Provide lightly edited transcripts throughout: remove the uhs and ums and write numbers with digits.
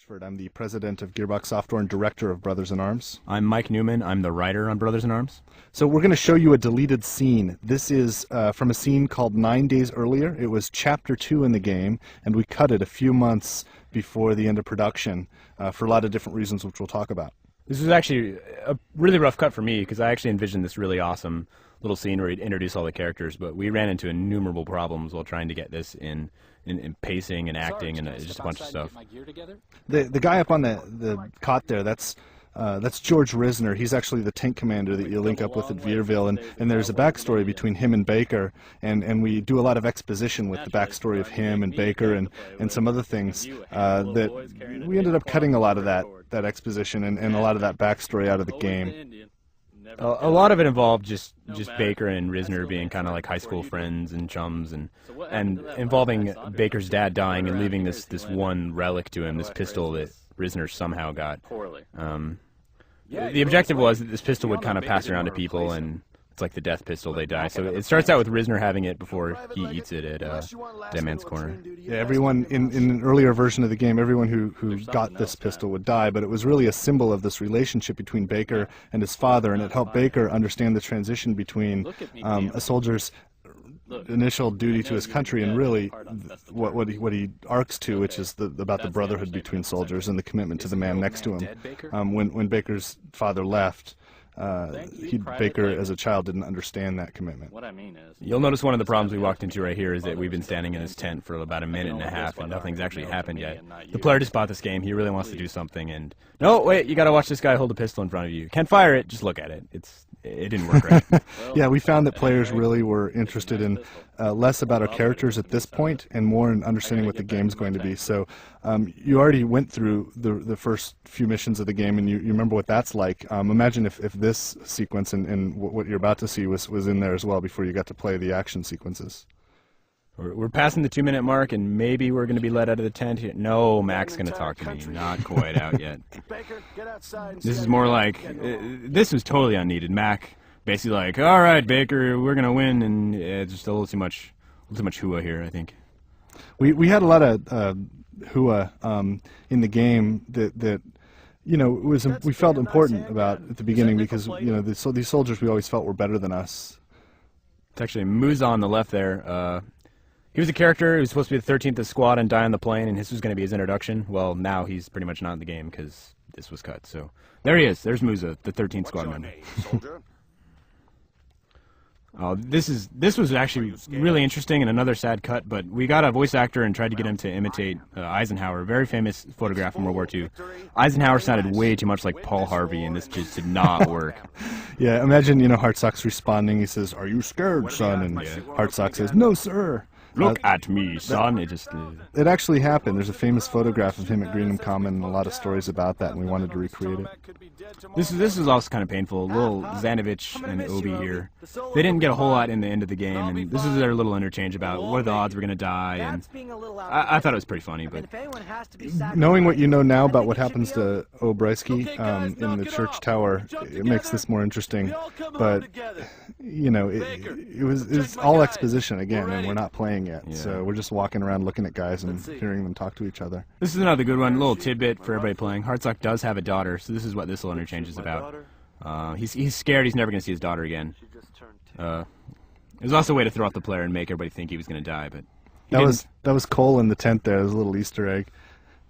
Pitchford. I'm the president of Gearbox Software and director of Brothers in Arms. I'm Mike Neuman. I'm the writer on Brothers in Arms. So we're going to show you a deleted scene. This is from a scene called 9 Days Earlier. It was Chapter 2 in the game, and we cut it a few months before the end of production for a lot of different reasons, which we'll talk about. This was actually a really rough cut for me because I actually envisioned this really awesome little scene where he'd introduce all the characters, but we ran into innumerable problems while trying to get this in pacing and acting and just a bunch of stuff. The guy up on the cot there, that's George Risner. He's actually the tank commander that you link up with at Vierville, and there's a backstory between him and Baker, and we do a lot of exposition with the backstory of him and Baker and some other things that we ended up cutting a lot of that exposition and a lot of that backstory out of the game. A lot of it involved just Baker and Risner being kind of like high school friends and chums, and involving Baker's dad dying and leaving this one relic to him, this pistol that Risner somehow got. The objective was that this pistol would kind of pass around to people, and it's like the death pistol, they die. So it starts out with Risner having it before he eats it at Dead Man's Corner. Yeah, everyone in an earlier version of the game, everyone who got this pistol would die, but it was really a symbol of this relationship between Baker and his father, and it helped Baker understand the transition between a soldier's initial duty to his country and really what he arcs to, which is about the brotherhood between soldiers and the commitment to the man next to him. When Baker's father left, Baker as a child didn't understand that commitment. You'll notice one of the problems we walked into right here is that we've been standing in this tent for about a minute and a half and nothing's actually happened yet. The player just bought this game, he really wants to do something, and no, wait, you gotta watch this guy hold a pistol in front of you. Can't fire it, just look at it. It didn't work right. Yeah, we found that players really were interested in less about our characters at this point and more in understanding what the game's going to be. So you already went through the first few missions of the game, and you remember what that's like. Imagine if this sequence and what you're about to see was in there as well before you got to play the action sequences. We're passing the 2-minute mark, and maybe we're going to be let out of the tent here. No, Mac's going to talk to me. Not quite out yet. This is more like, this was totally unneeded. Mac basically like, all right, Baker, we're going to win, and just a little too much hooah here, I think. We had a lot of hooah in the game that you know, we felt important about at the beginning because, you know, these soldiers we always felt were better than us. It's actually Musa on the left there. He was a character who was supposed to be the 13th of squad and die on the plane, and this was going to be his introduction. Well, now he's pretty much not in the game because this was cut. So there he is. There's Musa, the 13th squad member. This was actually really interesting and another sad cut, but we got a voice actor and tried to get him to imitate Eisenhower, a very famous photograph from World War II. Eisenhower sounded way too much like Paul Harvey, and this just did not work. Yeah, imagine, you know, Hartsock's responding. He says, "Are you scared, son?" And Hartsock says, "No, sir." Look at me, son. It actually happened. There's a famous photograph of him at Greenham Common and a lot of stories about that, and we wanted to recreate it. This is also kind of painful. Little Zanovich and Obi here. They didn't get a whole lot in the end of the game, and this is their little interchange about what are the odds we're going to die, and I thought it was pretty funny. But knowing what you know now about what happens to Obreski in the church tower, it makes this more interesting. But, you know, it's all exposition again, and we're not playing yet. Yeah. So we're just walking around looking at guys and hearing them talk to each other. This is another good one, a little tidbit for everybody playing. Hartsock does have a daughter, so this is what this little interchange is about. He's scared he's never going to see his daughter again. There's also a way to throw off the player and make everybody think he was going to die, but that was Cole in the tent there. There's a little Easter egg.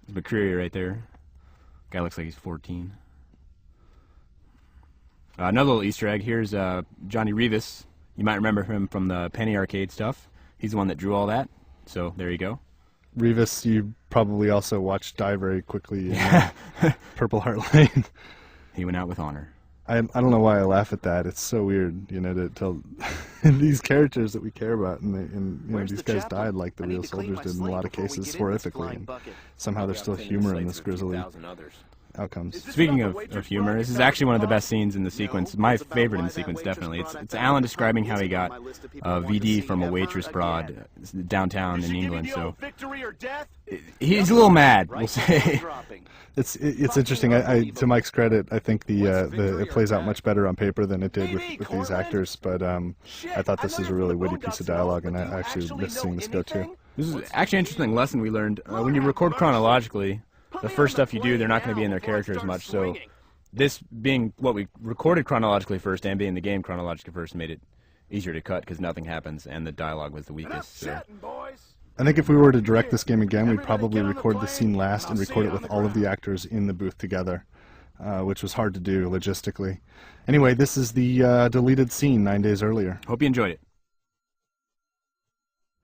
There's McCreary right there. Guy looks like he's 14. Another little Easter egg. Here's Johnny Rivas. You might remember him from the Penny Arcade stuff. He's the one that drew all that, so there you go. Rivas, you probably also watched die very quickly in Purple Heart Lane. He went out with honor. I don't know why I laugh at that. It's so weird, you know, to tell these characters that we care about, and you know, these guys died like the real soldiers did in a lot of cases, horrifically, and somehow there's still humor in this grisly outcomes. Speaking of humor, this is actually one of the best scenes in the sequence. My favorite in the sequence, definitely. It's Alan describing how he got VD from a waitress broad downtown in England. So he's a little mad, we'll say. It's interesting. To Mike's credit, I think it plays out much better on paper than it did with these actors. But I thought this was a really witty piece of dialogue, and I actually missed seeing this go too. This is actually an interesting lesson we learned. When you record chronologically, the first stuff you do, they're not going to be in their character as much. So this being what we recorded chronologically first and being the game chronologically first made it easier to cut because nothing happens and the dialogue was the weakest. So. I think if we were to direct this game again, we'd probably record the scene last and record it with all of the actors in the booth together, which was hard to do logistically. Anyway, this is the deleted scene 9 days earlier. Hope you enjoyed it.